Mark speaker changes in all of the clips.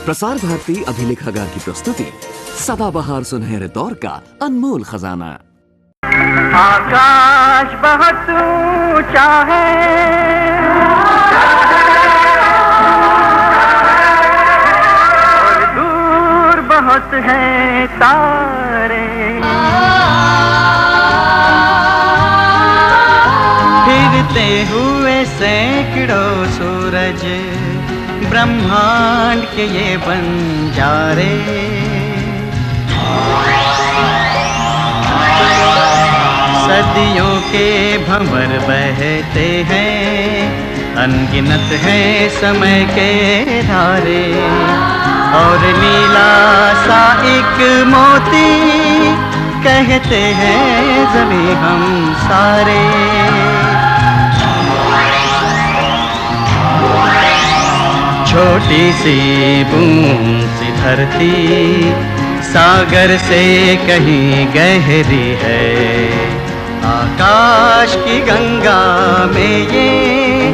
Speaker 1: प्रसार भारती अभिलेखागार की प्रस्तुति सदाबहार सुनहरे दौर का अनमोल खजाना।
Speaker 2: आकाश बहुत ऊंचा है, और दूर बहुत है तारे, फिरते हुए सैकड़ों सूरज ब्रह्मांड के ये बंजारे, सदियों के भंवर बहते हैं, अनगिनत हैं समय के धारे, और नीला सा एक मोती कहते हैं ज़मीं हम सारे। छोटी सी बूंद सी धरती सागर से कहीं गहरी है, आकाश की गंगा में ये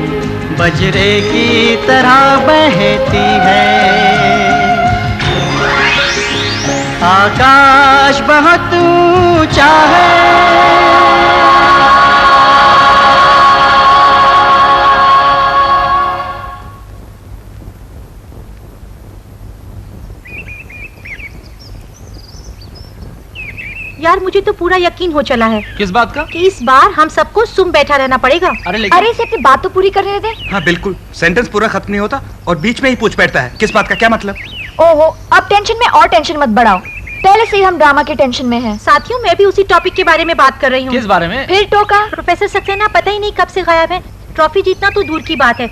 Speaker 2: बजरे की तरह बहती है। आकाश बहुत ऊंचा है,
Speaker 3: यार मुझे तो पूरा यकीन हो चला है।
Speaker 4: किस बात का?
Speaker 3: कि इस बार हम सबको सुन बैठा रहना पड़ेगा।
Speaker 5: अरे इसे अपनी बात तो पूरी करने दे।
Speaker 4: हाँ बिल्कुल, सेंटेंस पूरा खत्म नहीं होता और बीच में ही पूछ बैठता है। किस बात का, क्या मतलब?
Speaker 5: ओहो, अब टेंशन में और टेंशन मत बढ़ाओ, पहले से ही हम ड्रामा के टेंशन में हैं।
Speaker 3: साथियों, मैं भी उसी टॉपिक के बारे में बात कर रही हूँ।
Speaker 4: किस बारे में?
Speaker 5: फिर टोका।
Speaker 3: प्रोफेसर सक्सेना पता ही नहीं कब से गायब है। ट्रॉफी जीतना तो दूर की बात है,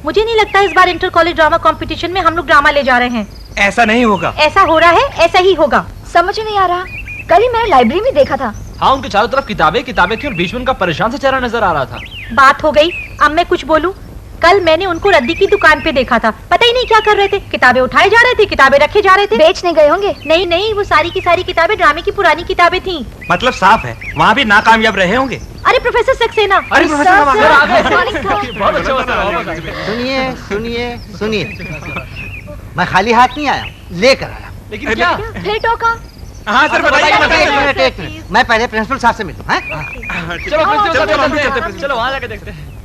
Speaker 3: मुझे नहीं लगता इस बार इंटर कॉलेज ड्रामा कंपटीशन में हम लोग ड्रामा ले जा रहे हैं।
Speaker 4: ऐसा नहीं होगा।
Speaker 3: ऐसा हो रहा है, ऐसा ही होगा।
Speaker 5: समझ नहीं आ रहा, कल ही मैंने लाइब्रेरी में देखा था।
Speaker 6: हाँ, उनके चारों तरफ किताबें किताबें थी और बीच में उनका परेशान से चेहरा नजर आ रहा था।
Speaker 3: बात हो गई, अब मैं कुछ बोलूं? कल मैंने उनको रद्दी की दुकान पे देखा था, पता ही नहीं क्या कर रहे थे। किताबें उठाए जा रहे थे, किताबें रखे जा रहे थे।
Speaker 5: बेच नहीं गए होंगे?
Speaker 3: नहीं नहीं, वो सारी की सारी किताबें ड्रामे की पुरानी किताबें थी।
Speaker 4: मतलब साफ है वहाँ भी नाकामयाब रहे होंगे।
Speaker 3: अरे प्रोफेसर सक्सेना।
Speaker 4: अरे
Speaker 7: सुनिए सुनिए सुनिए, मैं खाली हाथ नहीं आया, लेकर आया।
Speaker 6: लेकिन क्या?
Speaker 5: फिर टोका।
Speaker 4: हाँ सर बताइए।
Speaker 7: एक मिनट, मैं पहले प्रिंसिपल साहब से मिलूं।
Speaker 6: चलो वहाँ जाके देखते हैं।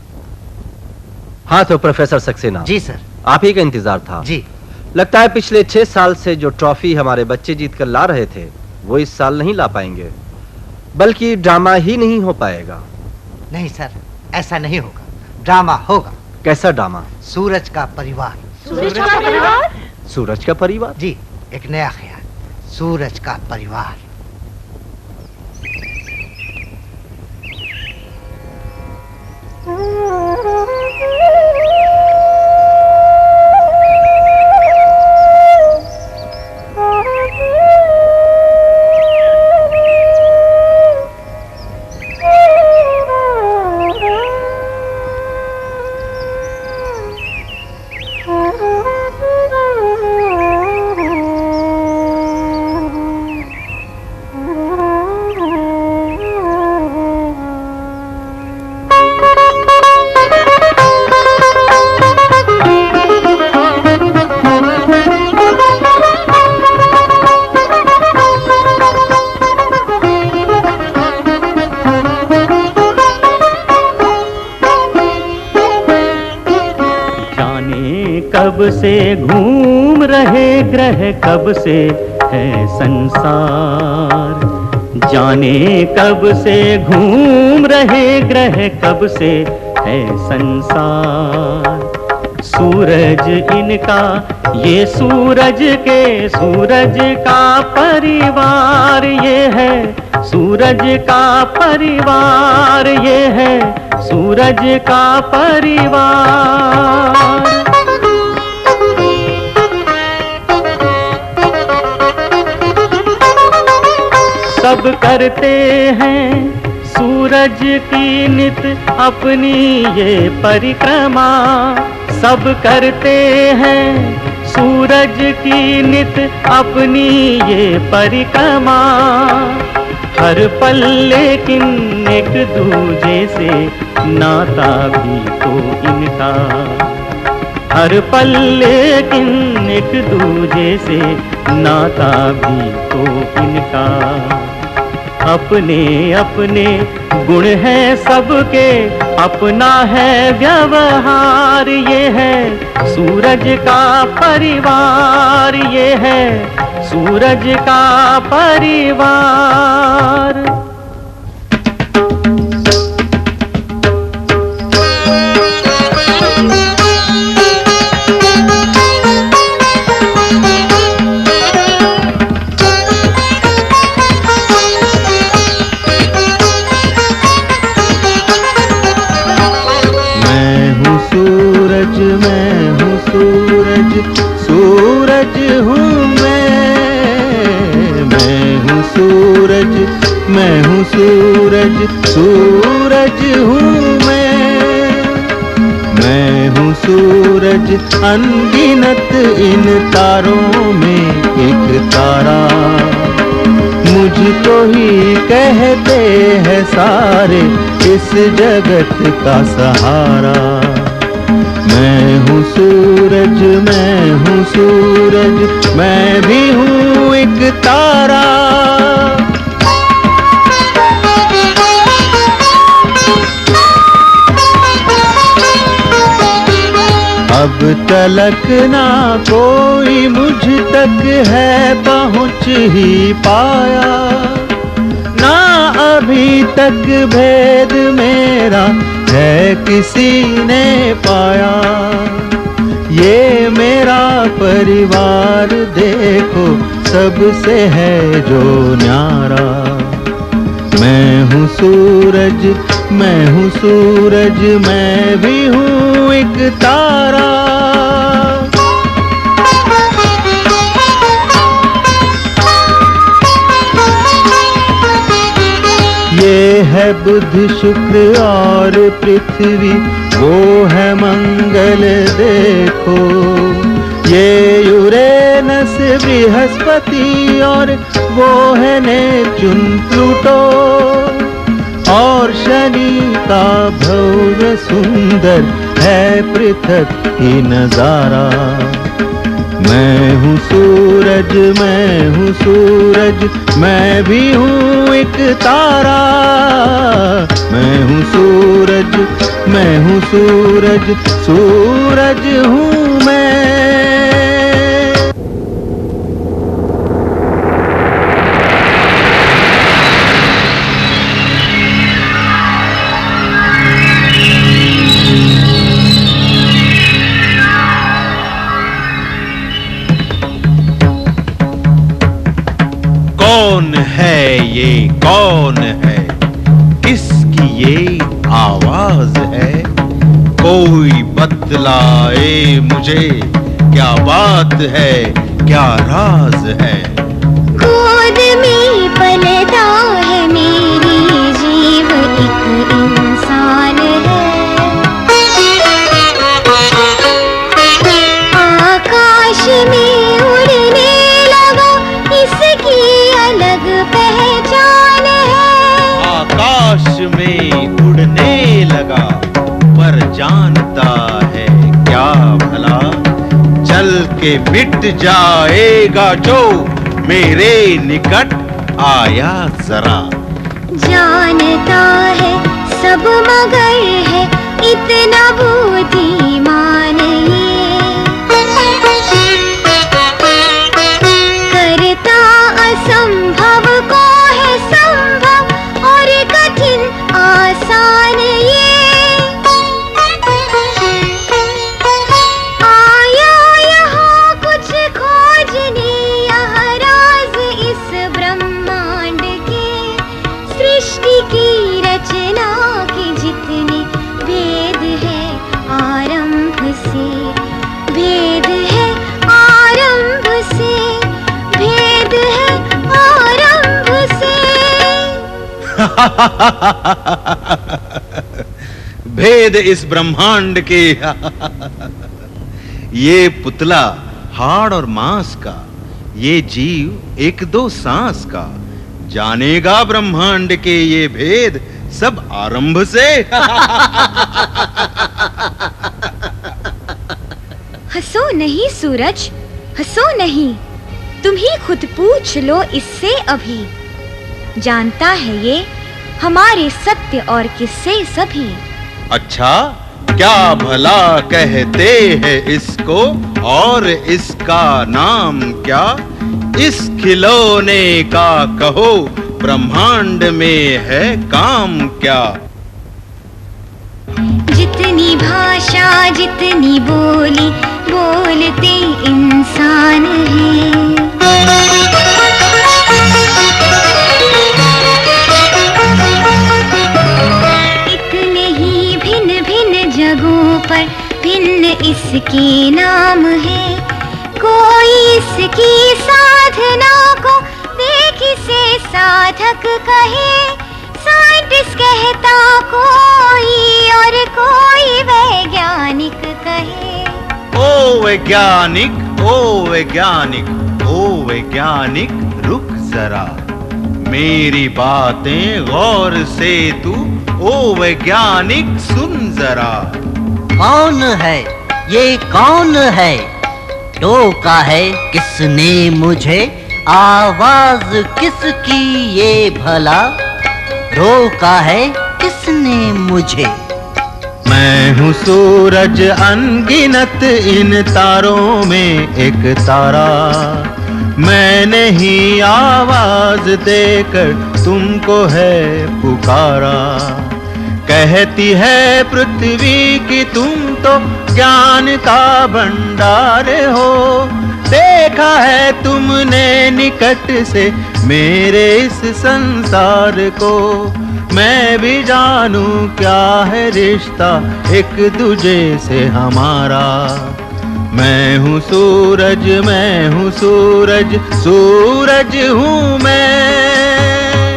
Speaker 8: हाँ तो प्रोफेसर सक्सेना
Speaker 7: जी सर।
Speaker 8: आप ही का इंतजार था
Speaker 7: जी।
Speaker 8: लगता है पिछले 6 साल से जो ट्रॉफी हमारे बच्चे जीत कर ला रहे थे वो इस साल नहीं ला पाएंगे, बल्कि ड्रामा ही नहीं हो पाएगा।
Speaker 7: नहीं सर, ऐसा नहीं होगा, ड्रामा होगा।
Speaker 8: कैसा ड्रामा?
Speaker 7: सूरज का परिवार।
Speaker 3: सूरज का परिवार?
Speaker 8: सूरज का परिवार?
Speaker 7: जी, एक नया ख्याल, सूरज का परिवार।
Speaker 2: कब से घूम रहे ग्रह, कब से है संसार, जाने कब से घूम रहे ग्रह, कब से है संसार। सूरज इनका ये सूरज का परिवार ये है, सूरज का परिवार ये है, सूरज का परिवार। सब करते हैं सूरज की नित अपनी ये परिक्रमा, सब करते हैं सूरज की नित अपनी ये परिक्रमा। हर पल लेकिन एक दूजे से नाता भी तो इनका, हर पल लेकिन एक दूजे से नाता भी तो इनका। अपने अपने गुण हैं सबके, अपना है व्यवहार। ये है सूरज का परिवार, ये है सूरज का परिवार। मैं हूँ सूरज, सूरज हूँ मैं हूँ सूरज, मैं हूँ सूरज, सूरज हूँ मैं हूँ सूरज। अनगिनत इन तारों में एक तारा, मुझको ही कहते हैं सारे इस जगत का सहारा। मैं हूँ सूरज, मैं हूँ सूरज, मैं भी हूँ एक तारा। अब तलक ना कोई मुझ तक है पहुँच ही पाया, ना अभी तक भेद मेरा है किसी ने पाया। ये मेरा परिवार देखो सबसे है जो न्यारा। मैं हूँ सूरज, मैं हूँ सूरज, मैं भी हूँ एक तारा। ये है बुध शुक्र और पृथ्वी, वो है मंगल देखो। ये यूरेनस बृहस्पति और वो है नेपच्यून प्लूटो। और शनि का भव्य सुंदर है पृथक ही नजारा। मैं हूँ सूरज, मैं हूँ सूरज, मैं भी हूँ एक तारा। मैं हूँ सूरज, मैं हूँ सूरज, सूरज हूँ मैं।
Speaker 9: कौन है ये, कौन है, किसकी ये आवाज है? कोई बतलाए मुझे, क्या बात है, क्या राज है?
Speaker 10: गोद में पलता है मेरी जीव, एक इंसान है। आकाश में उड़ने लगा, इसकी अलग पहचान है।
Speaker 9: आकाश में उड़ने लगा, पर जानता है क्या भला? चल के मिट जाएगा जो मेरे निकट आया जरा।
Speaker 10: जानता है सब मगर है इतना बुद्धिमान ये। करता असंभव को है संभव और कठिन आसान ये। आया यहाँ कुछ खोजने, यह राज इस ब्रह्मांड के। सृष्टि की रचना के जितने भेद है आरंभ से, भेद है आरंभ से, भेद है आरंभ से।
Speaker 9: भेद इस ब्रह्मांड के। ये पुतला हाड़ और मांस का, ये जीव एक दो सांस का। जानेगा ब्रह्मांड के ये भेद सब आरंभ से।
Speaker 10: हंसो नहीं सूरज, हंसो नहीं, तुम ही खुद पूछ लो इससे अभी। जानता है ये हमारे सत्य और किस्से सभी।
Speaker 9: अच्छा, क्या भला कहते हैं इसको, और इसका नाम क्या? इस खिलौने का कहो, ब्रह्मांड में है काम क्या?
Speaker 10: जितनी भाषा जितनी बोली बोलते इंसान हैं। इतने ही भिन्न भिन्न जगहों पर भिन्न इसके नाम है। कोई इसकी साधना को देख इसे साधक कहे, साइंटिस्ट कहता कोई और कोई वैज्ञानिक कहे।
Speaker 9: ओ वैज्ञानिक, ओ वैज्ञानिक, ओ वैज्ञानिक, रुक जरा, मेरी बातें गौर से तू ओ वैज्ञानिक सुन जरा।
Speaker 7: कौन है ये, कौन है? टोका है किसने मुझे? आवाज किसकी ये भला? रोका है किसने मुझे?
Speaker 2: मैं हूँ सूरज अनगिनत इन तारों में एक तारा। मैंने ही आवाज देकर तुमको है पुकारा। कहती है पृथ्वी कि तुम तो ज्ञान का भंडार हो। देखा है तुमने निकट से मेरे इस संसार को। मैं भी जानूं क्या है रिश्ता एक दूजे से हमारा। मैं हूँ सूरज, मैं हूँ सूरज, सूरज हूँ मैं।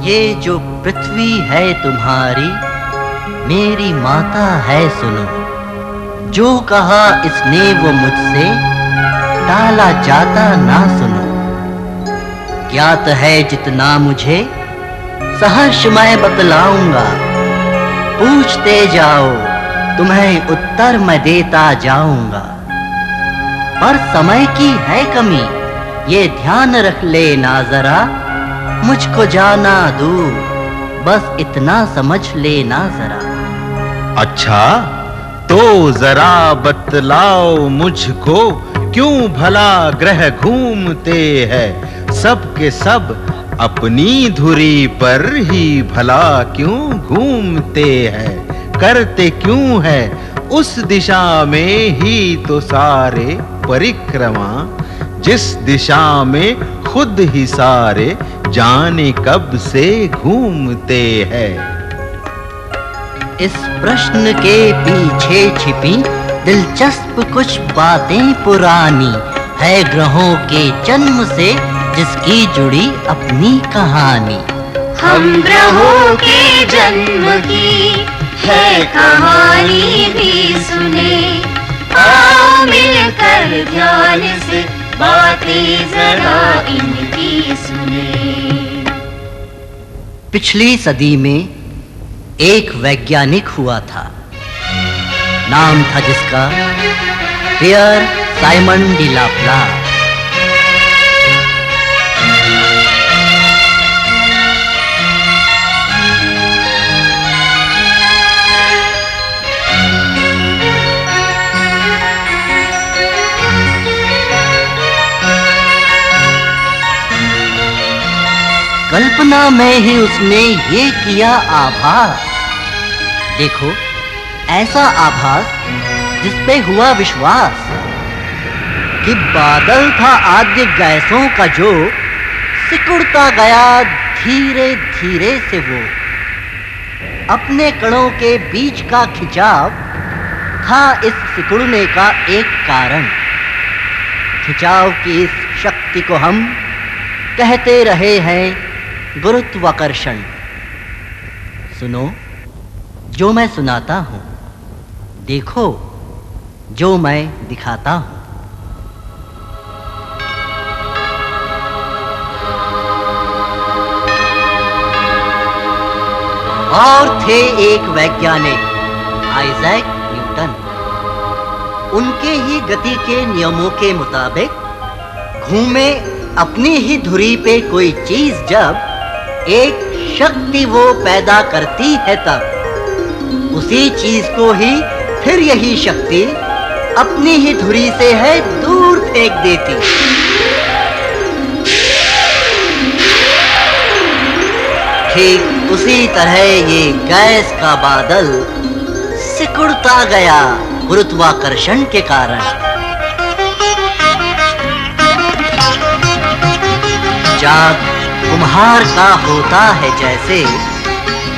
Speaker 7: ये जो पृथ्वी है तुम्हारी, मेरी माता है सुनो। जो कहा इसने वो मुझसे, टाला जाता ना सुनो। ज्ञात है जितना मुझे, सहर्ष मैं बतलाऊंगा। पूछते जाओ, तुम्हें उत्तर मैं देता जाऊंगा। पर समय की है कमी, ये ध्यान रख लेना जरा। मुझको जाना दूर, बस इतना समझ लेना जरा।
Speaker 9: अच्छा, तो जरा बतलाओ मुझको, क्यों भला ग्रह घूमते हैं सब के सब अपनी धुरी पर ही भला क्यों घूमते हैं? करते क्यों है उस दिशा में ही तो सारे परिक्रमा, जिस दिशा में खुद ही सारे जाने कब से घूमते हैं।
Speaker 7: इस प्रश्न के पीछे छिपी दिलचस्प कुछ बातें पुरानी है। ग्रहों के जन्म से जिसकी जुड़ी अपनी कहानी।
Speaker 10: हम ग्रहों के जन्म की है कहानी भी सुने। आओ मिलकर ध्यान से बातें जरा इनकी सुने।
Speaker 7: पिछली सदी में एक वैज्ञानिक हुआ था। नाम था जिसका पियर साइमन डी लाप्लास। कल्पना में ही उसने ये किया आभास। देखो, ऐसा आभास जिस पे हुआ विश्वास कि बादल था आद्य गैसों का जो सिकुड़ता गया धीरे धीरे से। वो अपने कणों के बीच का खिंचाव था इस सिकुड़ने का एक कारण। खिंचाव की इस शक्ति को हम कहते रहे हैं गुरुत्वाकर्षण। सुनो जो मैं सुनाता हूं, देखो जो मैं दिखाता हूं। और थे एक वैज्ञानिक आइजैक न्यूटन। टन। उनके ही गति के नियमों के मुताबिक घूमे अपनी ही धुरी पे कोई चीज जब एक शक्ति वो पैदा करती है, तब उसी चीज को ही फिर यही शक्ति अपनी ही धुरी से है दूर फेंक देती। ठीक उसी तरह ये गैस का बादल सिकुड़ता गया गुरुत्वाकर्षण के कारण। जाग कुम्हार का होता है जैसे,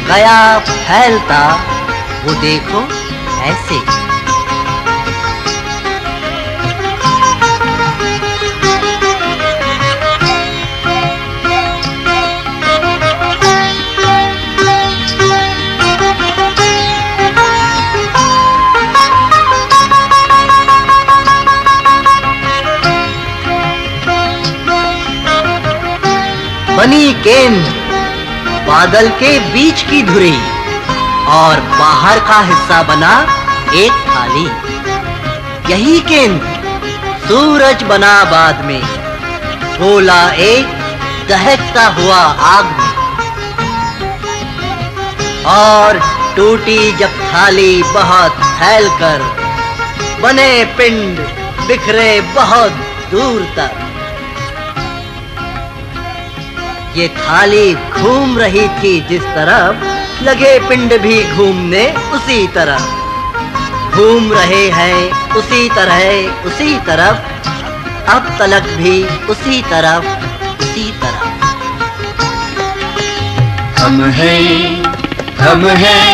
Speaker 7: गया फैलता वो देखो ऐसे। बनी केंद्र बादल के बीच की धुरी और बाहर का हिस्सा बना एक थाली। यही केंद्र सूरज बना बाद में, बोला एक दहकता हुआ आग में। और टूटी जब थाली बहुत फैलकर, बने पिंड बिखरे बहुत दूर तक। ये थाली घूम रही थी जिस तरफ, लगे पिंड भी घूमने उसी तरफ। घूम रहे हैं उसी तरह उसी तरफ, अब तलक भी उसी तरफ उसी तरफ।
Speaker 11: हम हैं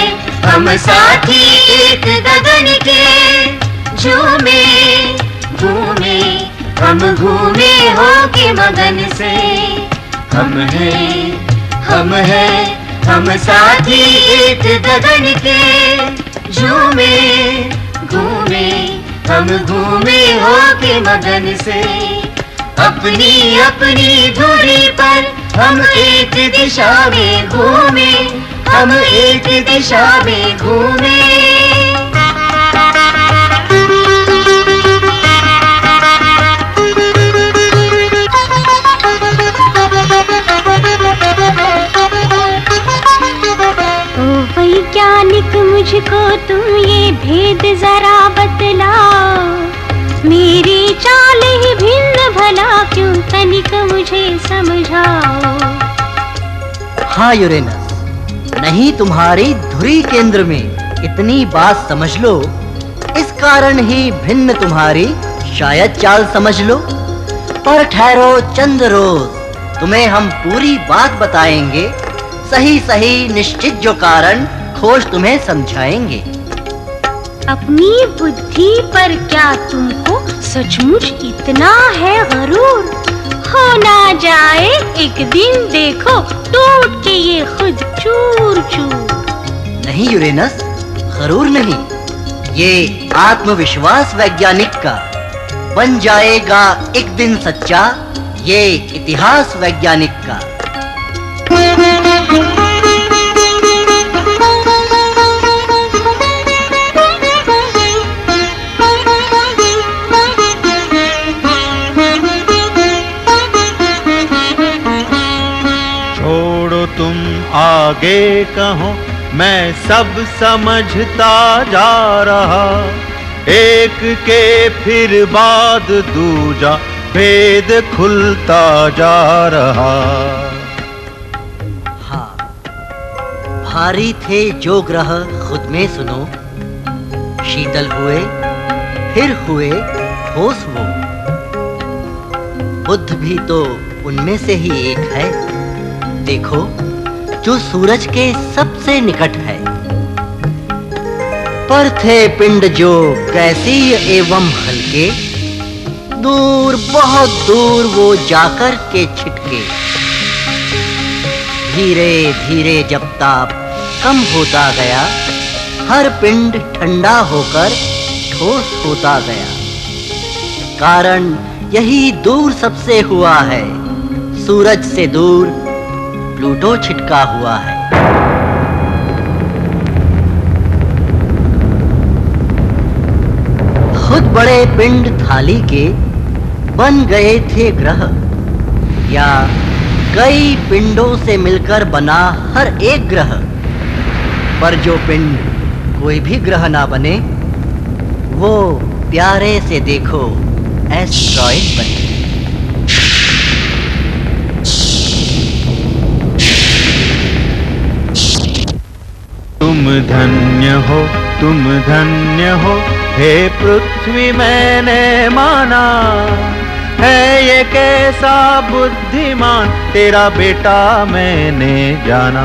Speaker 11: हम साथी एक गगन के, झूमे घूमे हम घूमे होके मगन से। हम हैं हम साथी एक गगन के, झूमे घूमे हम घूमे होके मगन से। अपनी अपनी धुरी पर हम एक दिशा में घूमे, हम एक दिशा में घूमे।
Speaker 12: वैज्ञानिक मुझको तुम ये भेद जरा बतलाओ, मेरी चाल ही भिन्न भला क्यों तनिक मुझे समझाओ।
Speaker 7: हाँ यूरेनस, नहीं तुम्हारी धुरी केंद्र में इतनी बात समझ लो, इस कारण ही भिन्न तुम्हारी शायद चाल समझ लो। पर ठहरो चंद रोज, तुम्हें हम पूरी बात बताएंगे, सही सही निश्चित जो कारण खोज तुम्हें समझाएंगे।
Speaker 12: अपनी बुद्धि पर क्या तुमको सचमुच इतना है गरूर? हो ना जाए एक दिन देखो टूट के ये खुद चूर चूर।
Speaker 7: नहीं यूरेनस, गरूर नहीं, ये आत्मविश्वास वैज्ञानिक का बन जाएगा एक दिन सच्चा, ये इतिहास वैज्ञानिक का।
Speaker 2: छोड़ो तुम आगे कहो, मैं सब समझता जा रहा। एक के फिर बाद दूजा भेद खुलता जा रहा।
Speaker 7: हाँ, भारी थे जो ग्रह खुद में सुनो, शीतल हुए फिर हुए ठोस वो। बुद्ध भी तो उनमें से ही एक है, देखो जो सूरज के सबसे निकट है। पर थे पिंड जो गैसीय एवं हल्के, दूर बहुत दूर वो जाकर के छिटके। धीरे धीरे जब ताप कम होता गया, हर पिंड ठंडा होकर ठोस होता गया। कारण यही दूर सबसे हुआ है, सूरज से दूर प्लूटो छिटका हुआ है। बड़े पिंड थाली के बन गए थे ग्रह, या कई पिंडों से मिलकर बना हर एक ग्रह। पर जो पिंड कोई भी ग्रह ना बने, वो प्यारे से देखो एस्ट्रॉइड बने।
Speaker 2: तुम धन्य हो हे पृथ्वी, मैंने माना है ये कैसा बुद्धिमान, तेरा बेटा मैंने जाना।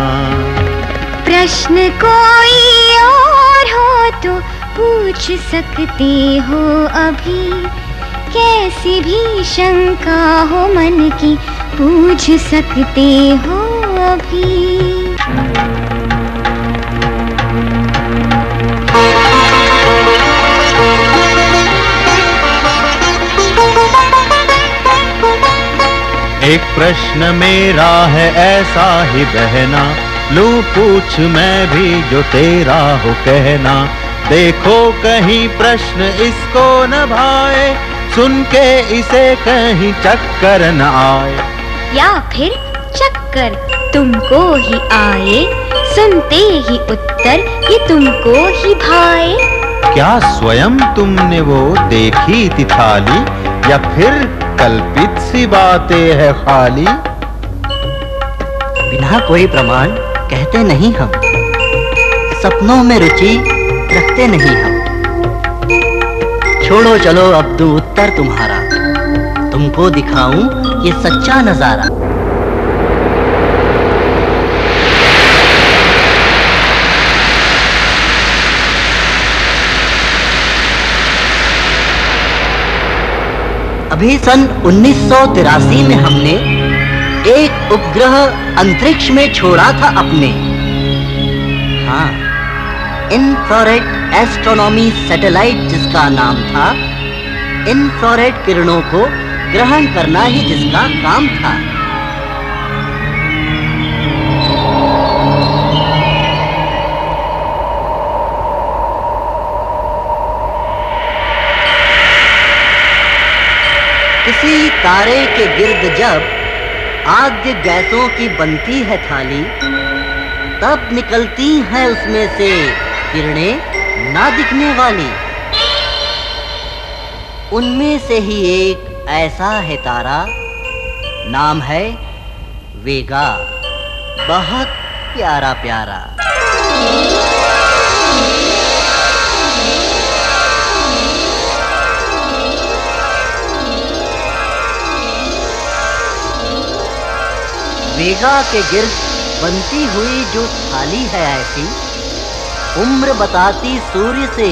Speaker 10: प्रश्न कोई और हो तो पूछ सकते हो अभी, कैसी भी शंका हो मन की पूछ सकते हो अभी।
Speaker 2: एक प्रश्न मेरा है ऐसा ही बहना, लूं पूछ मैं भी जो तेरा हो कहना। देखो कहीं प्रश्न इसको न भाए, सुन के इसे कहीं चक्कर न आए।
Speaker 10: या फिर चक्कर तुमको ही आए, सुनते ही उत्तर ये तुमको ही भाए।
Speaker 2: क्या स्वयं तुमने वो देखी थी थाली, या फिर कल्पित सी बातें है खाली?
Speaker 7: बिना कोई प्रमाण कहते नहीं हम, सपनों में रुचि रखते नहीं हम। छोड़ो चलो अब दूं उत्तर तुम्हारा, तुमको दिखाऊं ये सच्चा नजारा। अभी सन 1983 में हमने एक उपग्रह अंतरिक्ष में छोड़ा था अपने। हाँ, इंफ्रारेड एस्ट्रोनॉमी सैटेलाइट जिसका नाम था। इंफ्रारेड किरणों को ग्रहण करना ही जिसका काम था। किसी तारे के गिर्द जब आद्य गैसों की बनती है थाली, तब निकलती हैं उसमें से किरणें ना दिखने वाली। उनमें से ही एक ऐसा है तारा, नाम है वेगा, बहुत प्यारा प्यारा। वेगा के गिर्द बनती हुई जो थाली है ऐसी, उम्र बताती सूर्य से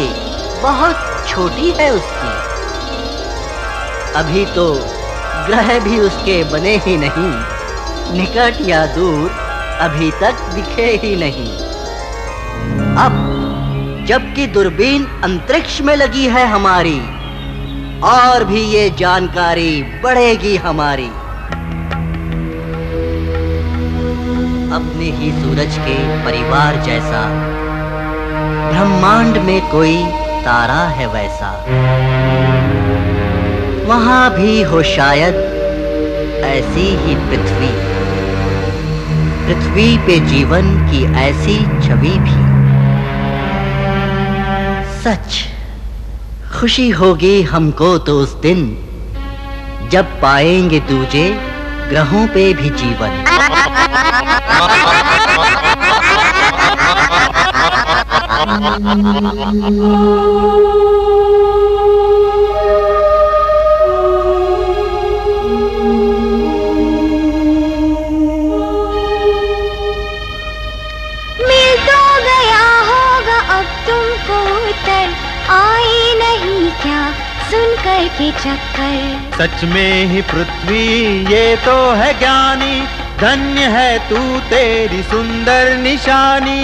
Speaker 7: बहुत छोटी है उसकी। अभी तो ग्रह भी उसके बने ही नहीं, निकट या दूर अभी तक दिखे ही नहीं। अब जबकि दूरबीन अंतरिक्ष में लगी है हमारी, और भी ये जानकारी बढ़ेगी हमारी। अपने ही सूरज के परिवार जैसा ब्रह्मांड में कोई तारा है वैसा, वहां भी हो शायद ऐसी ही पृथ्वी, पृथ्वी पे जीवन की ऐसी छवि भी। सच खुशी होगी हमको तो उस दिन, जब पाएंगे दूजे ग्रहों पे भी जीवन।
Speaker 10: मिल तो गया होगा अब तुमको उत्तर, आई नहीं क्या सुन कर के चक्कर।
Speaker 2: सच में ही पृथ्वी ये तो है ज्ञानी, धन्य है तू तेरी सुंदर निशानी।